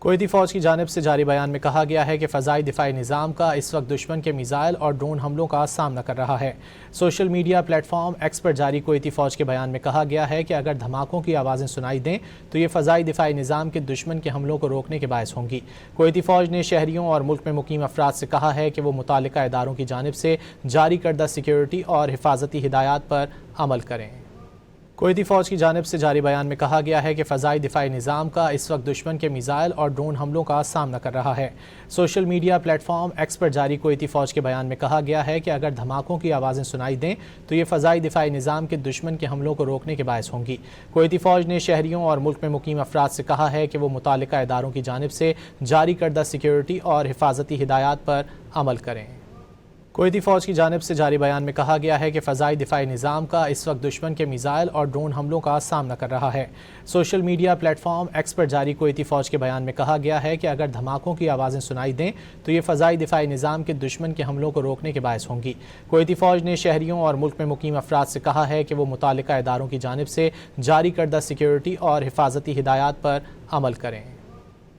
کویتی فوج کی جانب سے جاری بیان میں کہا گیا ہے کہ فضائی دفاعی نظام کا اس وقت دشمن کے میزائل اور ڈرون حملوں کا سامنا کر رہا ہے۔ Social media platform X پر جاری کویتی فوج کے بیان میں کہا گیا ہے کہ اگر دھماکوں کی آوازیں سنائی دیں تو یہ فضائی دفاعی نظام کے دشمن کے حملوں کو روکنے کے باعث ہوں گی۔ کویتی فوج نے شہریوں اور ملک میں مقیم افراد سے کہا ہے کہ وہ متعلقہ اداروں کی جانب سے جاری کردہ سیکیورٹی اور حفاظتی ہدایات پر عمل کریں۔ کویتی فوج کی جانب سے جاری بیان میں کہا گیا ہے کہ فضائی دفاعی نظام کا اس وقت دشمن کے میزائل اور ڈرون حملوں کا سامنا کر رہا ہے۔ Social media platform X پر جاری کویتی فوج کے بیان میں کہا گیا ہے کہ اگر دھماکوں کی آوازیں سنائی دیں تو یہ فضائی دفاعی نظام کے دشمن کے حملوں کو روکنے کے باعث ہوں گی۔ کویتی فوج نے شہریوں اور ملک میں مقیم افراد سے کہا ہے کہ وہ متعلقہ اداروں کی جانب سے جاری کردہ سیکیورٹی اور حفاظتی ہدایات پر عمل کریں۔ کویتی فوج کی جانب سے جاری بیان میں کہا گیا ہے کہ فضائی دفاعی نظام کا اس وقت دشمن کے میزائل اور ڈرون حملوں کا سامنا کر رہا ہے۔ Social media platform X پر جاری کویتی فوج کے بیان میں کہا گیا ہے کہ اگر دھماکوں کی آوازیں سنائی دیں تو یہ فضائی دفاعی نظام کے دشمن کے حملوں کو روکنے کے باعث ہوں گی۔ کویتی فوج نے شہریوں اور ملک میں مقیم افراد سے کہا ہے کہ وہ متعلقہ اداروں کی جانب سے جاری کردہ سیکیورٹی اور حفاظتی ہدایات پر عمل کریں۔